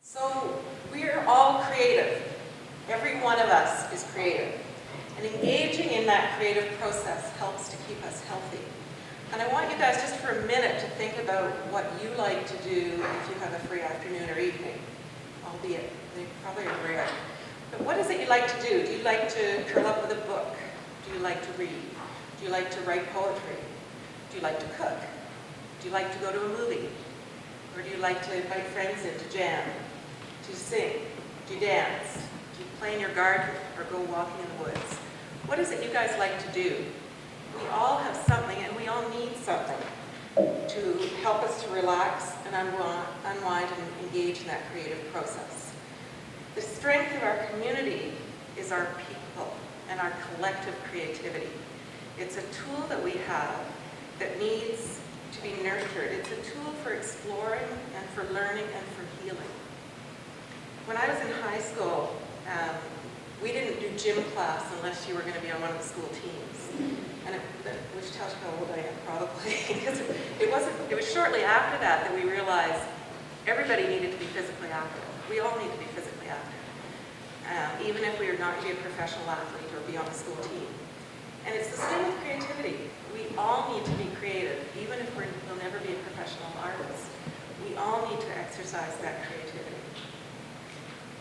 So we're all creative. Every one of us is creative. And engaging in that creative process helps to keep us healthy. And I want you guys just for a minute to think about what you like to do if you have a free afternoon or evening, albeit they probably are rare. But what is it you like to do? Do you like to curl up with a book? Do you like to read? Do you like to write poetry? Do you like to cook? Do you like to go to a movie? Or do you like to invite friends in to jam? Do you sing? Do you dance? Do you play in your garden or go walking in the woods? What is it you guys like to do? We all have something, and we all need something to help us to relax and unwind and engage in that creative process. The strength of our community is our people and our collective creativity. It's a tool that we have that needs to be nurtured. It's a tool for exploring and for learning and for healing. When I was in high school, we didn't do gym class unless you were going to be on one of the school teams. Which tells you how old I am, probably. Because it was shortly after that we realized everybody needed to be physically active. We all need to be physically active, even if we are not to be a professional athlete or be on a school team. And it's the same with creativity. We all need to be creative, even if we'll never be a professional artist. We all need to exercise that creativity.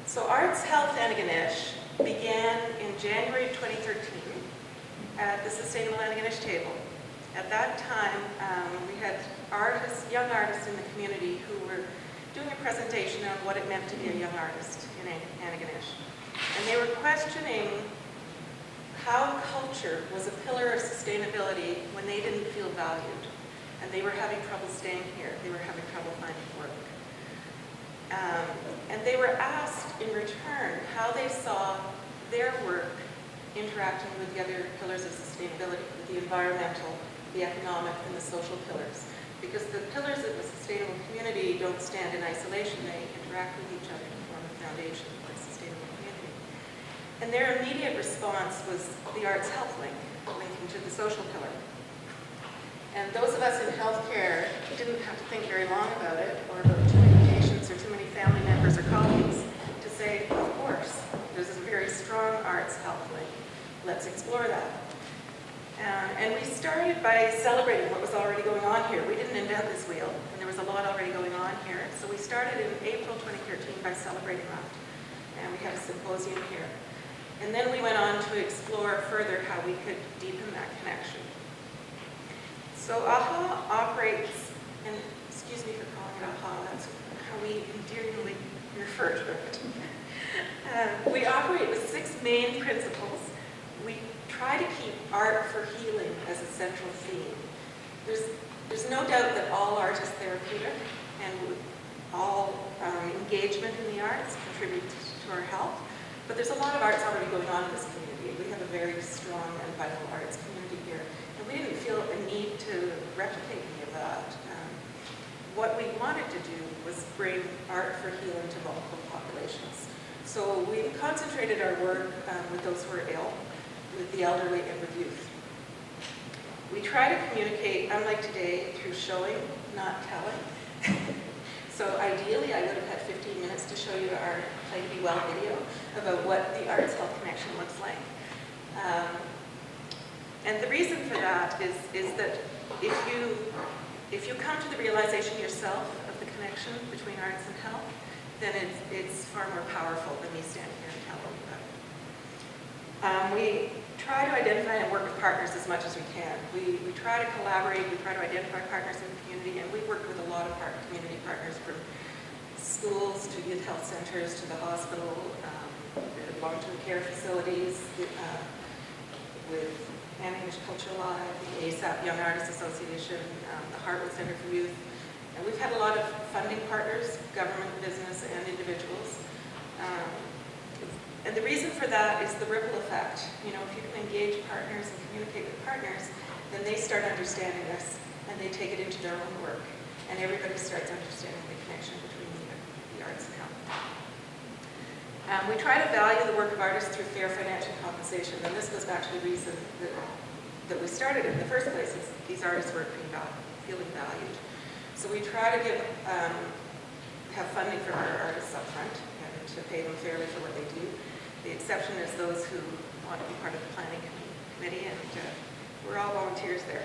So Arts Health Antigonish began in January of 2013 at the Sustainable Antigonish table. At that time, we had young artists in the community who were doing a presentation on what it meant to be a young artist in Antigonish. And they were questioning how culture was a pillar of sustainability when they didn't feel valued. And they were having trouble staying here. They were having trouble finding work. And they were asked in return how they saw their work interacting with the other pillars of sustainability, with the environmental, the economic, and the social pillars. Because the pillars of a sustainable community don't stand in isolation, they interact with each other to form a foundation for a sustainable community. And their immediate response was the arts health link, linking to the social pillar. And those of us in healthcare didn't have to think very long about it, or about too many patients, or too many family members or colleagues, to say, of course, there's a very strong arts health link. Let's explore that. And we started by celebrating what was already going on here. We didn't invent this wheel, and there was a lot already going on here. So we started in April 2013 by celebrating that. And we had a symposium here. And then we went on to explore further how we could deepen that connection. So AHA operates, and excuse me for calling it AHA, that's how we endearingly refer to it. We operate with 6 main principles. We try to keep art for healing as a central theme. There's no doubt that all art is therapeutic, and all engagement in the arts contributes to our health. But there's a lot of arts already going on in this community. We have a very strong and vital arts community here, and we didn't feel a need to replicate any of that. What we wanted to do was bring art for healing to vulnerable populations. So we concentrated our work with those who are ill, with the elderly, and with youth. We try to communicate, unlike today, through showing, not telling. So ideally, I would have had 15 minutes to show you our Play to Be Well video about what the Arts Health Connection looks like. And the reason for that is that if you come to the realization yourself of the connection between arts and health, then it's far more powerful than me standing here and telling you about it. We try to identify and work with partners as much as we can. We try to collaborate, we try to identify partners in the community, and we work with a lot of community partners, from schools to youth health centers to the hospital, long-term care facilities, with Antigonish Culture Live, the ASAP Young Artists Association, the Hartwood Center for Youth. And we've had a lot of funding partners, government, business, and individuals. And the reason for that is the ripple effect. You know, if you can engage partners and communicate with partners, then they start understanding this, and they take it into their own work. And everybody starts understanding the connection between the arts and health. We try to value the work of artists through fair financial compensation, and this goes back to the reason that we started it in the first place, is these artists weren't feeling valued. So we try to have funding for our artists up front and to pay them fairly for what they do. The exception is those who want to be part of the planning committee, and we're all volunteers there.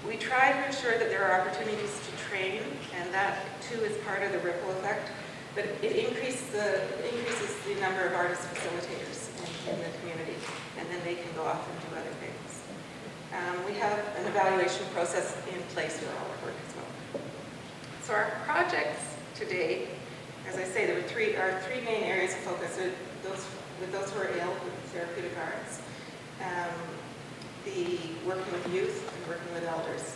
We try to ensure that there are opportunities to train, and that too is part of the ripple effect, but it increases the number of artist facilitators in the community, and then they can go off and do other things. We have an evaluation process in place for all our work as well. So our projects today, as I say, there are three main areas of focus. With those who are ill, with therapeutic arts, the working with youth, and working with elders.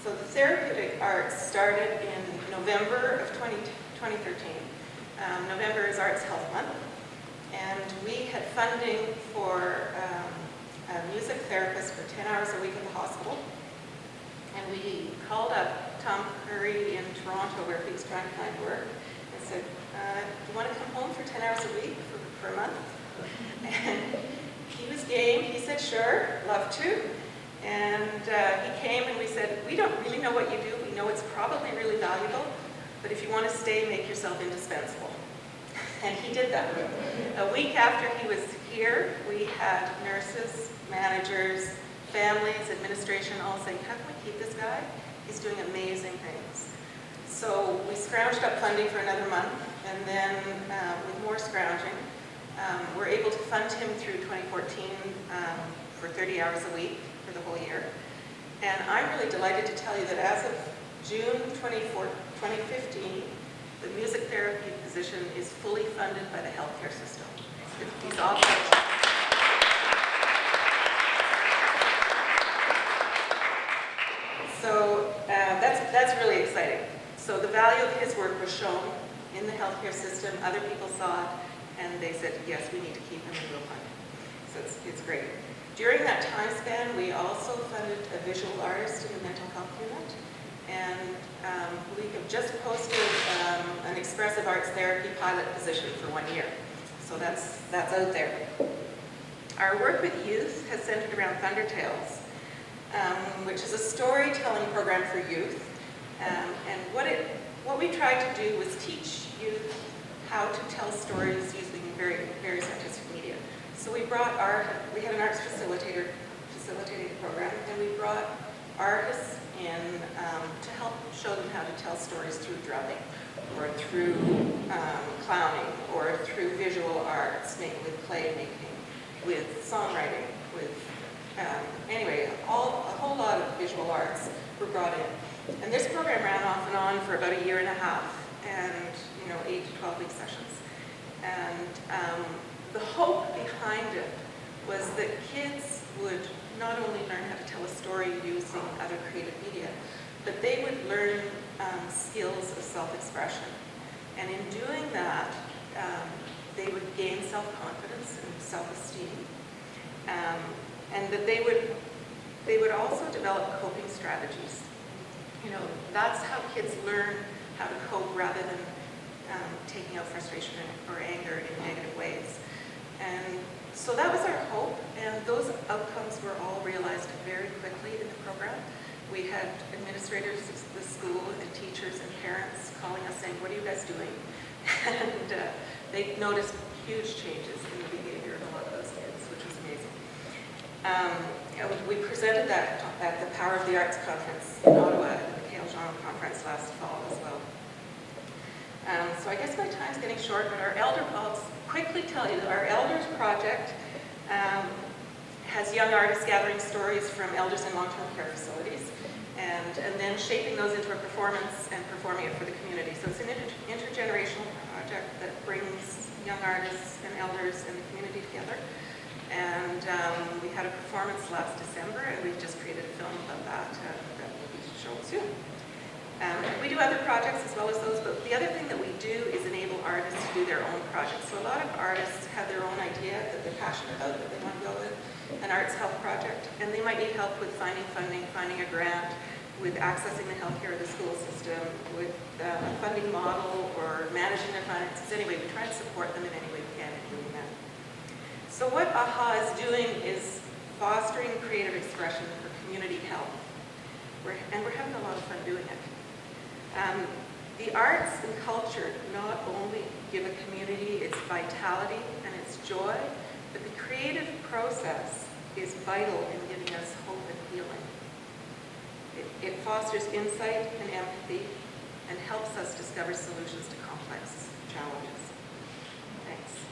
So the therapeutic arts started in November of 2013. November is Arts Health Month, and we had funding for a music therapist for 10 hours a week at the hospital. And we called up Tom Curry in Toronto, where he was trying to find work, and said, do you want to come home for 10 hours a week for a month? And he was game. He said, sure, love to. And he came and we said, we don't really know what you do. We know it's probably really valuable, but if you want to stay, make yourself indispensable. And he did that. A week after he was here, we had nurses, managers, families, administration all saying, how can we keep this guy? He's doing amazing things. So we scrounged up funding for another month, and then with more scrounging, we're able to fund him through 2014 for 30 hours a week for the whole year. And I'm really delighted to tell you that as of June 2015, the music therapy position is fully funded by the healthcare system. He's all So that's really exciting. So the value of his work was shown in the healthcare system. Other people saw it, and they said, yes, we need to keep him and we'll fund him. So it's great. During that time span, we also funded a visual artist in the mental health unit. And we have just posted an expressive arts therapy pilot position for 1 year. So that's out there. Our work with youth has centered around Thunder Tales, which is a storytelling program for youth. And what we tried to do was teach youth how to tell stories using various artistic media. So we had an arts facilitating program, and we brought artists in to help show them how to tell stories through drumming, or through clowning, or through visual arts, with clay making, with songwriting, with anyway, a whole lot of visual arts were brought in. And this program ran off and on for about 1.5 years, and 8 to 12 week sessions. And the hope behind it was that kids would not only learn how to tell a story using other creative media, but they would learn skills of self-expression. And in doing that, they would gain self-confidence and self-esteem. And that they would also develop coping strategies. That's how kids learn how to cope rather than taking out frustration or anger in negative ways. And so that was our hope, and those outcomes were all realized very quickly in the program. We had administrators of the school and teachers and parents calling us saying, what are you guys doing? And they noticed huge changes in the behavior of a lot of those kids, which was amazing. We presented that at the Power of the Arts Conference in Ottawa, at the Jean Conference last fall as well. So I guess my time's getting short, but I'll quickly tell you that our Elders project has young artists gathering stories from elders in long-term care facilities, and then shaping those into a performance and performing it for the community. So it's an intergenerational project that brings young artists and elders and the community together. And we had a performance last December, and we've just created a film about that that will be shown soon. We do other projects as well as those, but the other thing that we do is enable artists to do their own projects. So a lot of artists have their own idea that they're passionate about, that they want to go with an arts health project, and they might need help with finding funding, finding a grant, with accessing the healthcare of the school system, with a funding model, or managing their finances. Anyway, we try to support them in any way we can in doing that. So what AHA is doing is fostering creative expression for community health. And we're having a lot of fun doing it. The arts and culture not only give a community its vitality and its joy, but the creative process is vital in giving us hope and healing. It fosters insight and empathy and helps us discover solutions to complex challenges. Thanks.